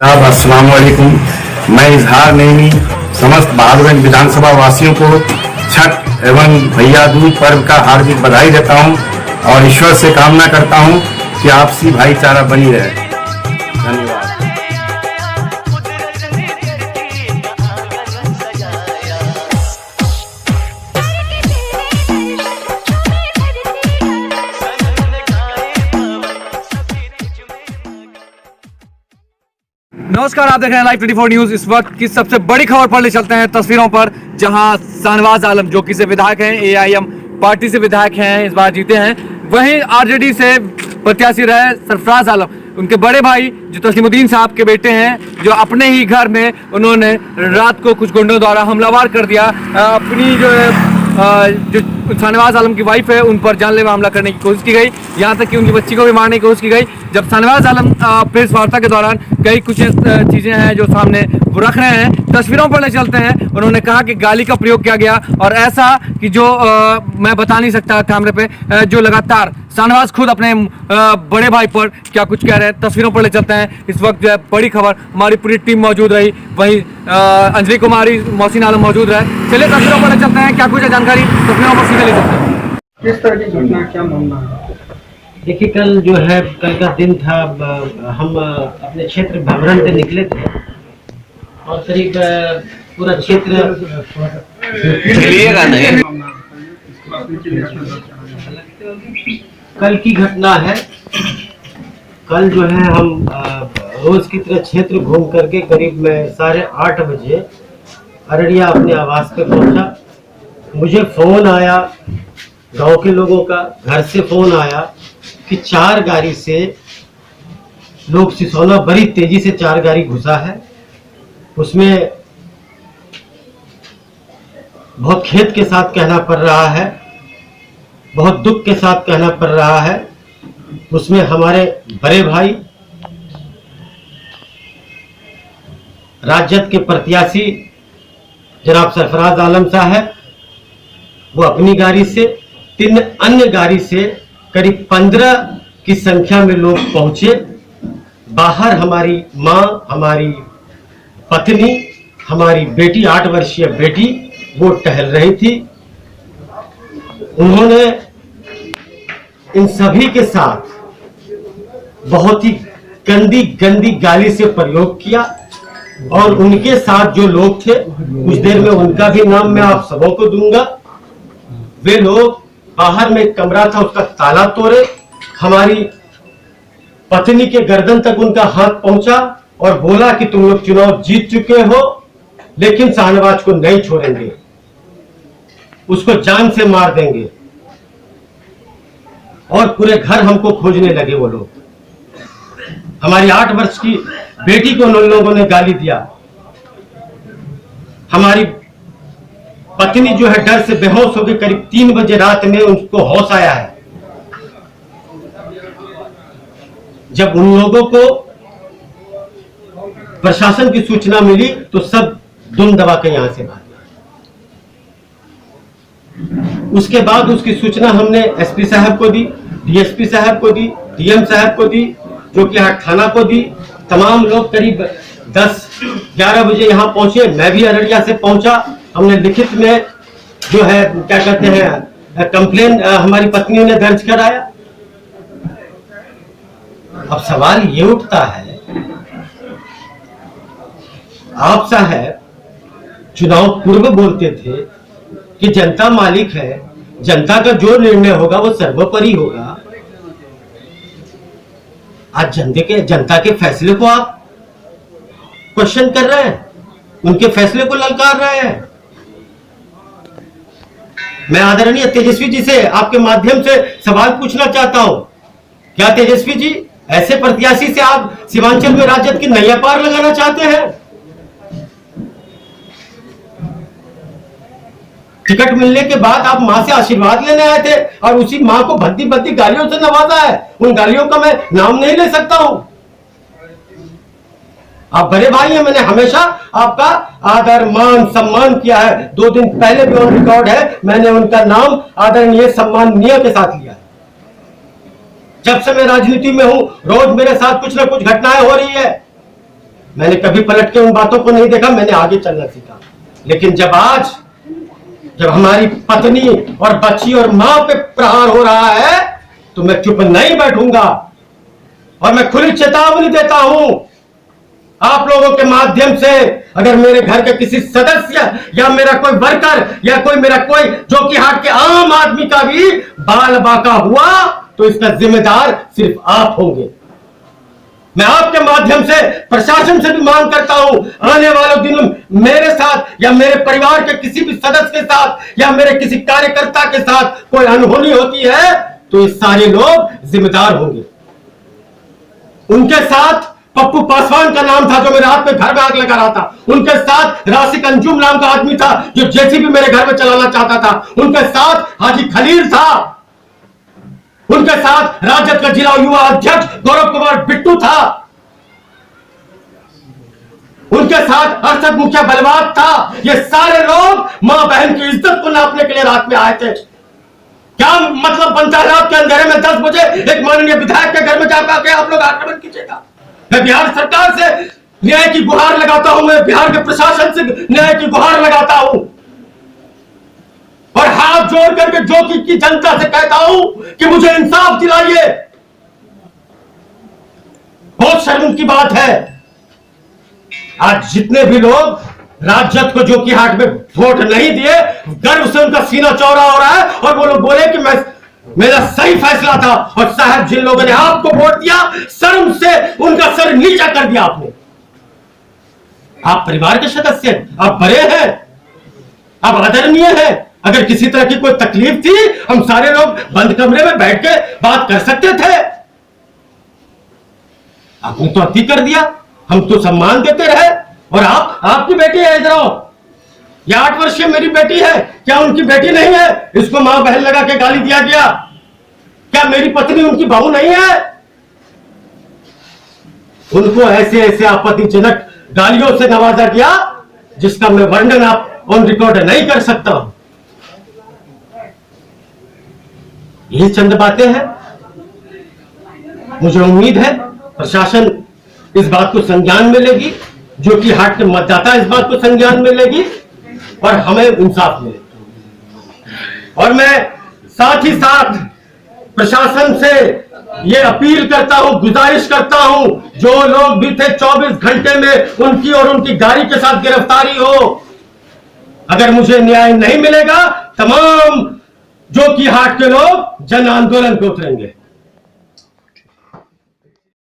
अस्सलाम वालेकुम। मैं इजहार नईमी समस्त बहादुरगंज विधानसभा वासियों को छठ एवं भैया दूज पर्व का हार्दिक बधाई देता हूं और ईश्वर से कामना करता हूं कि आपसी भाईचारा बनी रहे। धन्यवाद। नमस्कार, आप देख रहे हैं लाइव 24 न्यूज। इस वक्त की सबसे बड़ी खबर पर ले चलते हैं तस्वीरों पर, जहां शाहनवाज आलम जो कि से विधायक हैं, एआईएम पार्टी से विधायक हैं, इस बार जीते हैं। वहीं आरजेडी से प्रत्याशी रहे सरफराज आलम, उनके बड़े भाई जो तस्लीमुद्दीन साहब के बेटे हैं, जो अपने ही घर में उन्होंने रात को कुछ गुंडों द्वारा हमलावर कर दिया। अपनी जो शाहनवाज आलम की वाइफ है उन पर जानलेवा हमला करने की कोशिश की गई, यहाँ तक कि उनकी बच्ची को भी मारने की कोशिश की गई। जब शाहनवाज आलम प्रेस वार्ता के दौरान कई कुछ चीज़ें हैं जो सामने वो रख रहे हैं, तस्वीरों पर ले चलते हैं। उन्होंने कहा कि गाली का प्रयोग किया गया और ऐसा कि जो मैं बता नहीं सकता कैमरे पे, जो लगातार शाहनवाज खुद अपने बड़े भाई पर क्या कुछ कह रहे हैं। तस्वीरों पर ले चलते हैं। इस वक्त जो है बड़ी खबर, हमारी पूरी टीम मौजूद रही, वहीं अंजलि कुमारी, मोहसिन आलम मौजूद रहे। चलिए तस्वीरों पर ले चलते हैं, क्या कुछ है जानकारी तस्वीरों पर सीधे ले चलते हैं। किस तरह की घटना, क्या मामला है? देखिए, कल का दिन था, हम अपने क्षेत्र भ्रमण पे निकले थे और करीब पूरा क्षेत्र कल की घटना है। कल जो है हम रोज की तरह क्षेत्र घूम करके करीब मैं 8:30 बजे अररिया अपने आवास पे पहुंचा। मुझे फोन आया गांव के लोगों का, घर से फोन आया कि 4 गाड़ी से लोग सिसोना, बड़ी तेजी से 4 गाड़ी घुसा है। उसमें बहुत खेद के साथ कहना पड़ रहा है, बहुत दुख के साथ कहना पड़ रहा है। उसमें हमारे बड़े भाई राजद के प्रत्याशी जनाब सरफराज आलम साहब, वो अपनी गाड़ी से, 3 अन्य गाड़ी से करीब 15 की संख्या में लोग पहुंचे। बाहर हमारी माँ, हमारी पत्नी, हमारी बेटी, 8 वर्षीय बेटी, वो टहल रही थी। उन्होंने इन सभी के साथ बहुत ही गंदी गंदी गाली से प्रयोग किया और उनके साथ जो लोग थे, कुछ देर में उनका भी नाम मैं आप सबों को दूंगा। वे लोग बाहर में एक कमरा था, उसका ताला तोड़े, हमारी पत्नी के गर्दन तक उनका हाथ पहुंचा और बोला कि तुम लोग चुनाव जीत चुके हो, लेकिन शाहनवाज को नहीं छोड़ेंगे, उसको जान से मार देंगे। और पूरे घर हमको खोजने लगे वो लोग। हमारी 8 वर्ष की बेटी को उन लोगों ने गाली दिया। हमारी पत्नी जो है डर से बेहोश हो गई। करीब 3 बजे रात में उसको होश आया है। जब उन लोगों को प्रशासन की सूचना मिली तो सब दुम दबा के यहां से भागे। उसके बाद उसकी सूचना हमने एसपी साहब को दी, डीएसपी साहब को दी, डीएम साहब को दी, जो कि थाना को दी। तमाम लोग करीब 10-11 बजे यहां पहुंचे। मैं भी अररिया से पहुंचा। हमने लिखित में जो है क्या कहते हैं कंप्लेन हमारी पत्नी ने दर्ज कराया। अब सवाल ये उठता है, आप साहब चुनाव पूर्व बोलते थे कि जनता मालिक है, जनता का जो निर्णय होगा वो सर्वोपरि होगा। आज जनता के फैसले को आप क्वेश्चन कर रहे हैं, उनके फैसले को ललकार रहे हैं। मैं आदरणीय तेजस्वी जी से आपके माध्यम से सवाल पूछना चाहता हूं, क्या तेजस्वी जी ऐसे प्रत्याशी से आप सीमांचल में राजद की नैया पार लगाना चाहते हैं? टिकट मिलने के बाद आप मां से आशीर्वाद लेने आए थे और उसी मां को भद्दी भद्दी गालियों से नवाजा है। उन गालियों का मैं नाम नहीं ले सकता हूं। आप बड़े भाई हैं, मैंने हमेशा आपका आदर मान सम्मान किया है। 2 दिन पहले भी ऑन रिकॉर्ड है, मैंने उनका नाम आदरणीय सम्माननीय के साथ लिया है। जब से मैं राजनीति में हूं, रोज मेरे साथ कुछ ना कुछ घटनाएं हो रही है। मैंने कभी पलट के उन बातों को नहीं देखा, मैंने आगे चलना सीखा। लेकिन जब हमारी पत्नी और बच्ची और मां पे प्रहार हो रहा है तो मैं चुप नहीं बैठूंगा और मैं खुली चेतावनी देता हूं आप लोगों के माध्यम से। अगर मेरे घर के किसी सदस्य या मेरा कोई वर्कर या मेरा कोई जोकीहाट के आम आदमी का भी बाल बांका हुआ तो इसका जिम्मेदार सिर्फ आप होंगे। मैं आपके माध्यम से प्रशासन से भी मांग करता हूं, आने वाले दिनों मेरे साथ या मेरे परिवार के किसी भी सदस्य के साथ या मेरे किसी कार्यकर्ता के साथ कोई अनहोनी होती है तो ये सारे लोग जिम्मेदार होंगे। उनके साथ पप्पू पासवान का नाम था जो मेरे हाथ में घर में आग लगा रहा था, उनके साथ राशिक अंजुम नाम का आदमी था जो जेसीबी मेरे घर में चलाना चाहता था, उनके साथ हाजी खलील था, उनके साथ राजद का जिला युवा अध्यक्ष गौरव कुमार बिट्टू था, उनके साथ अरशद मुखिया बलवाद था। ये सारे लोग मां बहन की इज्जत को नापने के लिए रात में आए थे। क्या मतलब बनता है रात के अंधेरे में 10 बजे एक माननीय विधायक के घर में जाकर के आप लोग आक्रमण कीजिएगा? मैं बिहार सरकार से न्याय की गुहार लगाता हूं, मैं बिहार के प्रशासन से न्याय की गुहार लगाता हूं और हाथ जोड़ करके जो की जनता से कहता हूं कि मुझे इंसाफ दिलाइए। बहुत शर्म की बात है आज जितने भी लोग राजद को जोकीहाट में वोट नहीं दिए, गर्व से उनका सीना चौड़ा हो रहा है और वो लोग बोले कि मेरा सही फैसला था। और साहब जिन लोगों ने आपको वोट दिया शर्म से उनका सर नीचा कर दिया आपने। आप परिवार के सदस्य, आप बड़े हैं, आप आदरणीय हैं। अगर किसी तरह की कोई तकलीफ थी हम सारे लोग बंद कमरे में बैठ के बात कर सकते थे। आपने तो अति कर दिया, हम तो सम्मान देते रहे। और आपकी बेटी है, इधर आओ, ये 8 वर्षीय मेरी बेटी है, क्या उनकी बेटी नहीं है? इसको मां बहन लगा के गाली दिया गया। क्या मेरी पत्नी उनकी बहू नहीं है? उनको ऐसे ऐसे आपत्तिजनक गालियों से नवाजा गया जिसका मैं वर्णन आप ऑन रिकॉर्ड नहीं कर सकता हूं। यही चंद बातें हैं। मुझे उम्मीद है प्रशासन इस बात को संज्ञान में लेगी, जोकीहाट के मतदाता इस बात को संज्ञान में लेगी और हमें इंसाफ मिलेगा। और मैं साथ ही साथ प्रशासन से ये अपील करता हूं, गुजारिश करता हूं, जो लोग भी थे 24 घंटे में उनकी और उनकी गाड़ी के साथ गिरफ्तारी हो। अगर मुझे न्याय नहीं मिलेगा तमाम जोकीहाट के लोग जन आंदोलन पे उतरेंगे।